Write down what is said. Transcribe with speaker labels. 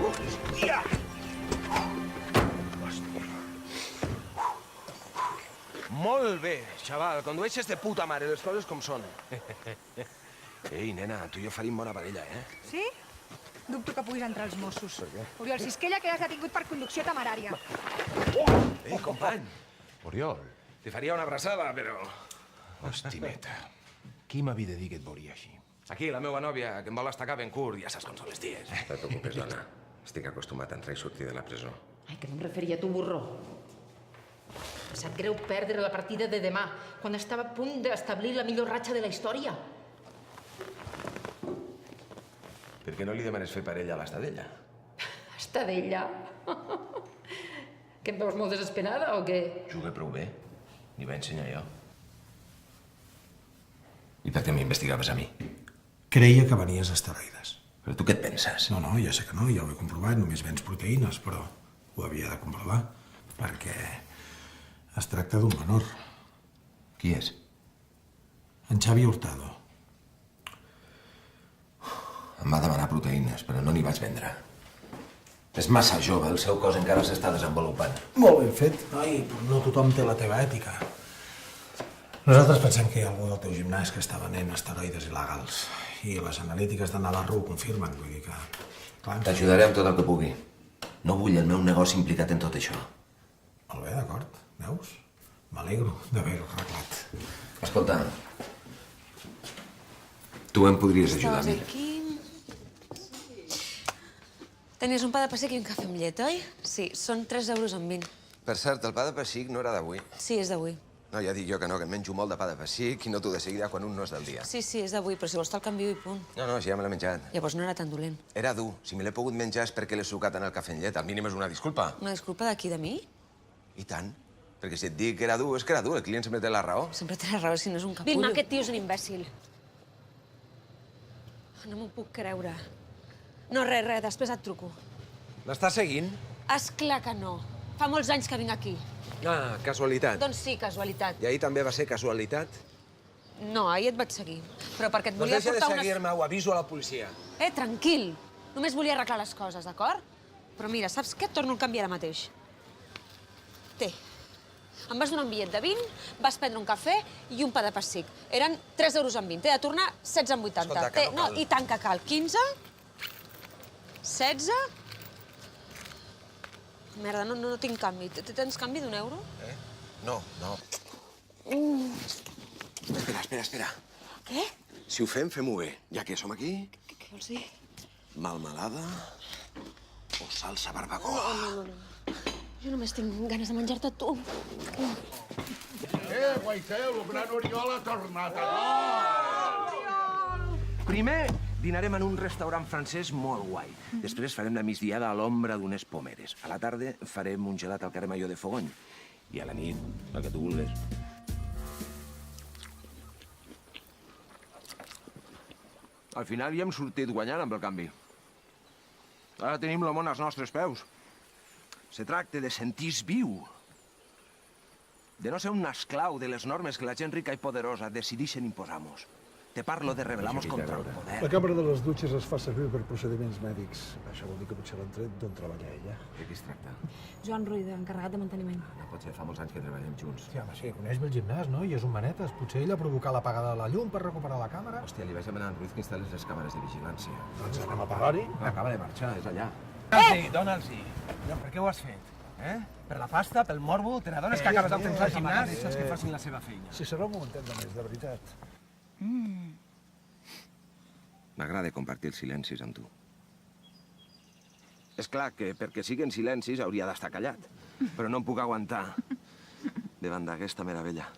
Speaker 1: Hòstia! Molt bé, xaval. Condueixes de puta mare, les coses com són. Ei, nena, tu i jo faríem bona parella, eh?
Speaker 2: Sí? Dubto que puguis entrar als Mossos. Per què? Oriol Sisquella, que has detingut per conducció temerària.
Speaker 1: Ei, company. Oriol, te faria una abraçada, però...
Speaker 3: Hostimeta. Qui m'havia de dir que et veuria així?
Speaker 1: Aquí, la meva nòvia, que em vol estacar ben curt, ja saps com són els dies.
Speaker 4: No et preocupes, dona. Estic acostumat a entrar i sortir de la presó.
Speaker 5: Ai, que no em referia a tu, burro. Em sap greu perdre la partida de demà, quan estava a punt d'establir la millor ratxa de la història.
Speaker 4: Per què no li demanes fer parella a l'Estadella?
Speaker 5: Estadella. Que em veus molt desesperada o què?
Speaker 4: Juga prou bé. N'hi va ensenyar jo. I per què m'investigaves a mi?
Speaker 3: Creia que venies a esteroides.
Speaker 4: Però tu què et penses?
Speaker 3: No, ja sé que no, ja ho he comprovat, només vens proteïnes, però ho havia de comprovar, perquè es tracta d'un menor.
Speaker 4: Qui és?
Speaker 3: En Xavi Hurtado.
Speaker 4: Em va demanar proteïnes, però no n'hi vaig vendre. És massa jove, el seu cos encara s'està desenvolupant.
Speaker 3: Molt ben fet, noi, però no tothom té la teva ètica. Nosaltres pensem que hi ha algú del teu gimnàs que està venent esteroides il·legals. I les analítiques de Navarro ho confirmen, vull dir que...
Speaker 4: T'ajudaré amb tot el que pugui. No vull el meu negoci implicat en tot això.
Speaker 3: Molt bé, d'acord. Veus? M'alegro d'haver-ho arreglat.
Speaker 4: Escolta, tu em podries ajudar a mi.
Speaker 6: Aquí. Tenies un pa de pessic i un cafè amb llet, oi? Sí, són 3,20 €.
Speaker 4: Per cert, el pa de pessic no era d'avui.
Speaker 6: Sí, és d'avui.
Speaker 4: No, ja dic jo que no, que em menjo molt de pa de pessic i no t'ho de seguida quan un no és del dia.
Speaker 6: Sí, és d'avui, però si vols te'l canvio i punt.
Speaker 4: No, si ja me l'he menjat.
Speaker 6: Llavors no era tan dolent.
Speaker 4: Era dur. Si me l'he pogut menjar és perquè l'he sucat en el cafè amb llet. Al mínim és una disculpa.
Speaker 6: Una disculpa d'aquí, de mi?
Speaker 4: I tant. Perquè si et dic que era dur, és que era dur. El client sempre té la raó.
Speaker 6: Sempre té la raó, si no és un capullo.
Speaker 7: Vilma, aquest tio és un imbècil.
Speaker 6: No m'ho puc creure. No, res, després et truco.
Speaker 1: L'estàs seguint?
Speaker 6: Esclar que no. Fa molts anys que vinc aquí.
Speaker 1: Ah, casualitat.
Speaker 6: Doncs sí, casualitat.
Speaker 1: I ahir també va ser casualitat?
Speaker 6: No, ahir et vaig seguir. Però perquè et volia
Speaker 1: Doncs deixa de
Speaker 6: portar
Speaker 1: seguir-me, ho aviso a la policia.
Speaker 6: Tranquil. Només volia arreglar les coses, d'acord? Però mira, saps què? Et torno a canviar ara mateix. Té. Em vas donar un bitllet de 20, vas prendre un cafè i un pa de pessic. Eren 3,20 €. T'he de tornar 16,80 €.
Speaker 4: Escolta, que no cal.
Speaker 6: I tant que cal. 15, 16... Merda, no tinc canvi. Tens canvi d'1 euro?
Speaker 4: No. Espera.
Speaker 6: Què?
Speaker 4: Si ho fem-ho bé. Ja que som aquí,
Speaker 6: Què vols dir?
Speaker 4: melmelada o salsa barbacoa.
Speaker 6: No. Jo només tinc ganes de menjar-te tu.
Speaker 8: Guaiteu, el gran Oriol ha tornat.
Speaker 1: Primer, dinarem en un restaurant francès molt guai. Després farem la migdiada a l'ombra d'unes pomeres. A la tarda farem un gelat al carrer Major de Fogony. I a la nit, el que tu vulguis. Al final ja hem sortit guanyant amb el canvi. Ara tenim el món als nostres peus. Se tracta de sentir-se viu. De no ser un esclau de les normes que la gent rica i poderosa decidixen imposar-nos. Te parlo de rebel·lar-nos contra el poder.
Speaker 8: La càmera de les dutxes es fa servir per procediments mèdics. Això vol dir que potser l'han tret d'on treballa ella.
Speaker 4: De qui es tracta?
Speaker 7: Joan Ruida, encarregat de manteniment.
Speaker 4: No pot ser, fa molts anys que treballem junts.
Speaker 3: Sí, home, sí, coneix bé el gimnàs, no? I és un manetes. Potser ell ha provocat l'apagada de la llum per recuperar la càmera.
Speaker 4: Hòstia, li vaig demanar a en Ruiz que instal·lés les càmeres de vigilància.
Speaker 3: Doncs anem a pagar-hi.
Speaker 4: Acaba de marxar, és allà.
Speaker 1: Dona'ls-hi. Per què ho has fet? Per la pasta, pel morbo? Te n'adones que acabes el temps al gimnàs? Deixes que facin la seva feina.
Speaker 8: Si serà un momentet de més, de veritat.
Speaker 4: M'agrada compartir els silencis amb tu.
Speaker 1: És clar que perquè siguin silencis hauria d'estar callat, però no em puc aguantar davant d'aquesta meravella.